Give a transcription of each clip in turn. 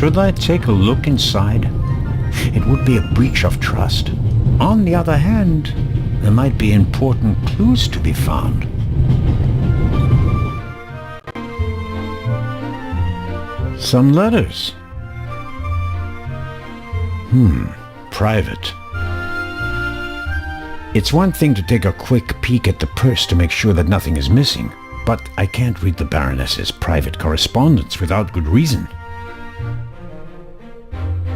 Should I take a look inside? It would be a breach of trust. On the other hand, there might be important clues to be found. Some letters. Private. It's one thing to take a quick peek at the purse to make sure that nothing is missing, but I can't read the Baroness's private correspondence without good reason.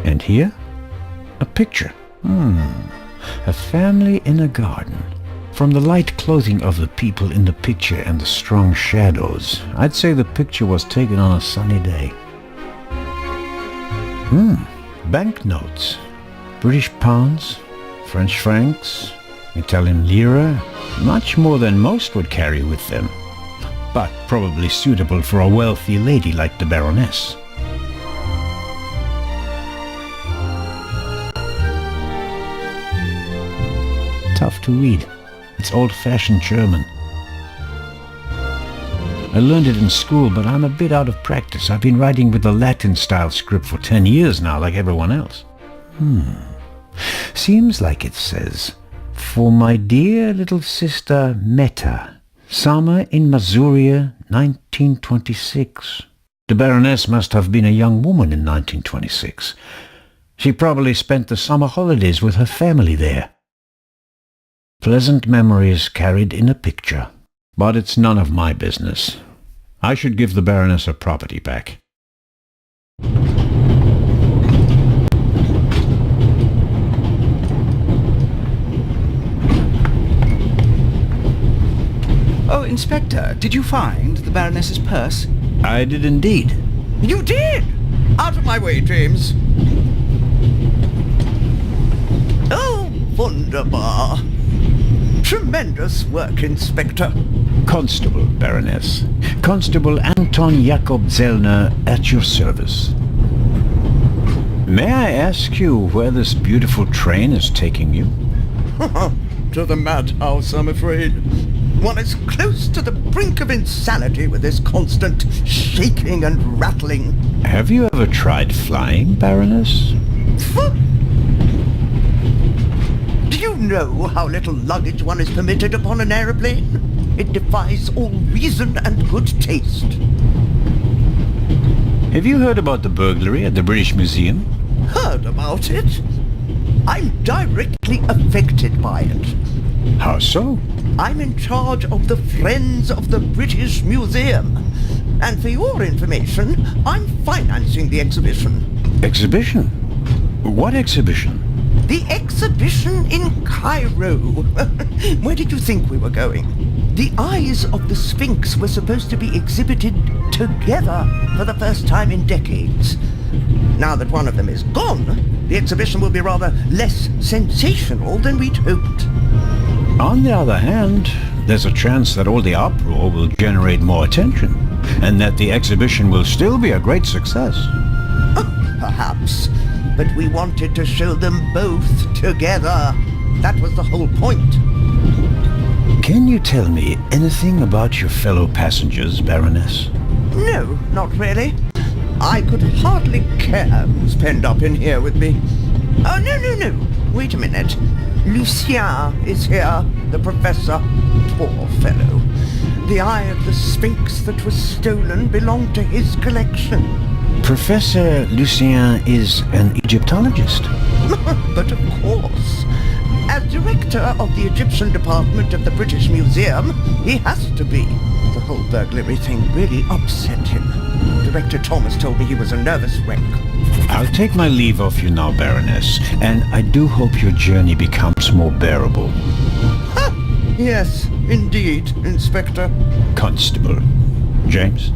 And here? A picture. A family in a garden. From the light clothing of the people in the picture and the strong shadows, I'd say the picture was taken on a sunny day. Banknotes. British pounds, French francs, Italian lira, much more than most would carry with them, but probably suitable for a wealthy lady like the Baroness. Tough to read. It's old-fashioned German. I learned it in school, but I'm a bit out of practice. I've been writing with the Latin-style script for 10 years now, like everyone else. Seems like it says, "For my dear little sister Meta, summer in Masuria, 1926. The Baroness must have been a young woman in 1926. She probably spent the summer holidays with her family there. Pleasant memories carried in a picture. But it's none of my business. I should give the Baroness her property back." Oh, Inspector, did you find the Baroness's purse? I did indeed. You did? Out of my way, James. Oh, wunderbar. Tremendous work, Inspector. Constable, Baroness. Constable Anton Jakob Zellner, at your service. May I ask you where this beautiful train is taking you? To the madhouse, I'm afraid. One is close to the brink of insanity with this constant shaking and rattling. Have you ever tried flying, Baroness? Do you know how little luggage one is permitted upon an aeroplane? It defies all reason and good taste. Have you heard about the burglary at the British Museum? Heard about it? I'm directly affected by it. How so? I'm in charge of the Friends of the British Museum. And for your information, I'm financing the exhibition. Exhibition? What exhibition? The exhibition in Cairo. Where did you think we were going? The eyes of the Sphinx were supposed to be exhibited together for the first time in decades. Now that one of them is gone, the exhibition will be rather less sensational than we'd hoped. On the other hand, there's a chance that all the uproar will generate more attention, and that the exhibition will still be a great success. Perhaps, but we wanted to show them both together. That was the whole point. Can you tell me anything about your fellow passengers, Baroness? No, not really. I could hardly care who's penned up in here with me. Oh, no. Wait a minute. Lucien is here, the professor. Poor fellow. The eye of the Sphinx that was stolen belonged to his collection. Professor Lucien is an Egyptologist. But of course. As director of the Egyptian department of the British Museum, he has to be. The whole burglary thing really upset him. Director Thomas told me he was a nervous wreck. I'll take my leave of you now, Baroness, and I do hope your journey becomes more bearable. Yes, indeed, Inspector. Constable. James?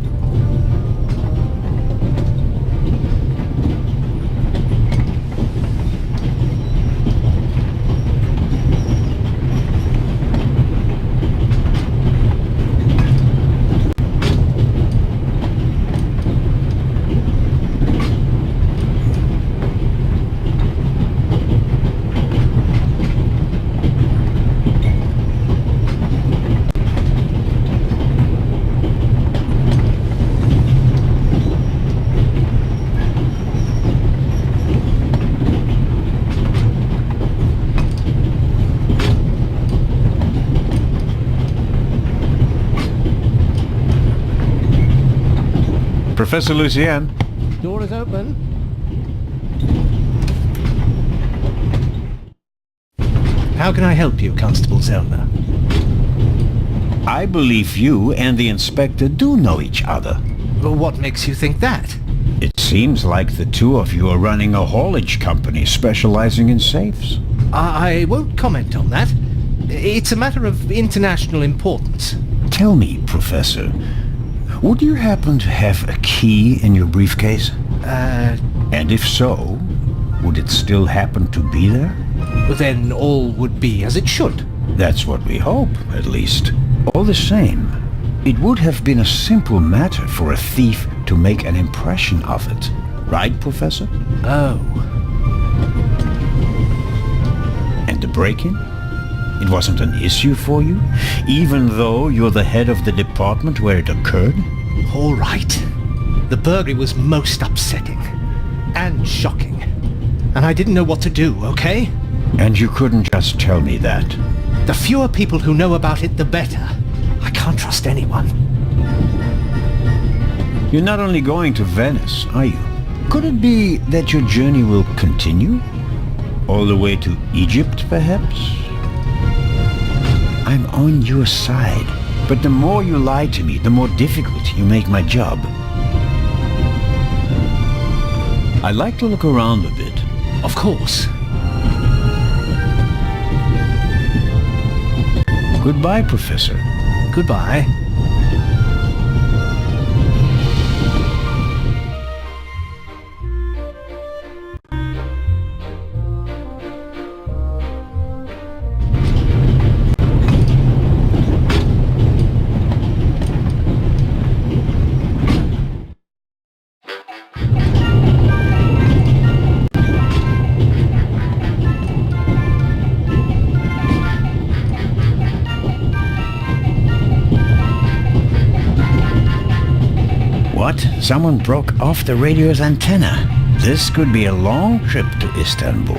Professor Lucien. Door is open. How can I help you, Constable Zellner? I believe you and the inspector do know each other. What makes you think that? It seems like the two of you are running a haulage company specializing in safes. I won't comment on that. It's a matter of international importance. Tell me, Professor, would you happen to have a key in your briefcase? And if so, would it still happen to be there? Then all would be as it should. That's what we hope, at least. All the same, it would have been a simple matter for a thief to make an impression of it. Right, Professor? Oh. And the break-in? It wasn't an issue for you, even though you're the head of the department where it occurred? All right. The burglary was most upsetting. And shocking. And I didn't know what to do, okay? And you couldn't just tell me that. The fewer people who know about it, the better. I can't trust anyone. You're not only going to Venice, are you? Could it be that your journey will continue? All the way to Egypt, perhaps? I'm on your side. But the more you lie to me, the more difficult you make my job. I'd like to look around a bit. Of course. Goodbye, Professor. Goodbye. What? Someone broke off the radio's antenna. This could be a long trip to Istanbul.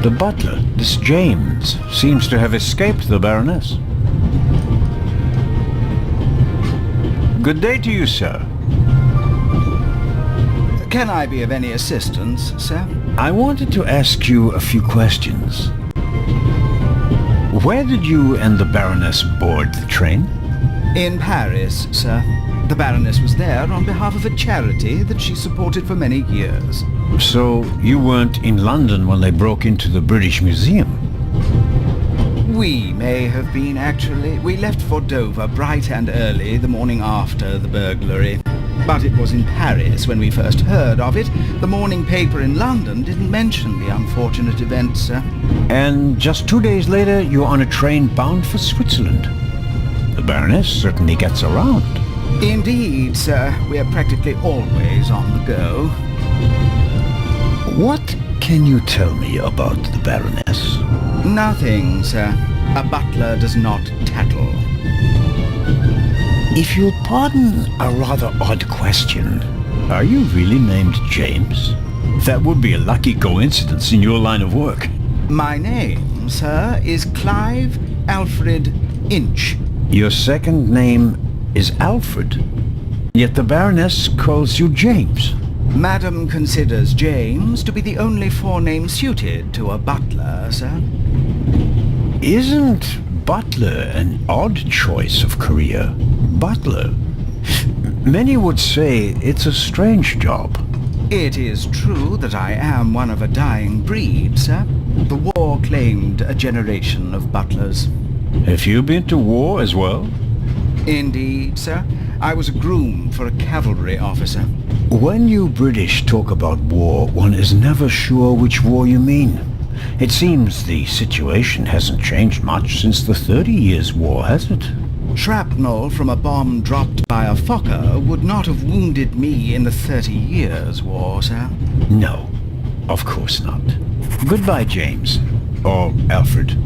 The butler, this James, seems to have escaped the Baroness. Good day to you, sir. Can I be of any assistance, sir? I wanted to ask you a few questions. Where did you and the Baroness board the train? In Paris, sir. The Baroness was there on behalf of a charity that she supported for many years. So you weren't in London when they broke into the British Museum? We may have been, actually. We left for Dover bright and early the morning after the burglary. But it was in Paris when we first heard of it. The morning paper in London didn't mention the unfortunate event, sir. And just 2 days later, you're on a train bound for Switzerland. The Baroness certainly gets around. Indeed, sir. We are practically always on the go. What can you tell me about the Baroness? Nothing, sir. A butler does not tattle. If you'll pardon a rather odd question, are you really named James? That would be a lucky coincidence in your line of work. My name, sir, is Clive Alfred Inch. Your second name is Alfred, yet the Baroness calls you James. Madam considers James to be the only forename suited to a butler, sir. Isn't Butler an odd choice of career? Butler? Many would say it's a strange job. It is true that I am one of a dying breed, sir. The war claimed a generation of butlers. Have you been to war as well? Indeed, sir. I was a groom for a cavalry officer. When you British talk about war, one is never sure which war you mean. It seems the situation hasn't changed much since the 30 Years' War, has it? Shrapnel from a bomb dropped by a Fokker would not have wounded me in the 30 Years' War, sir. No, of course not. Goodbye, James. Or Alfred.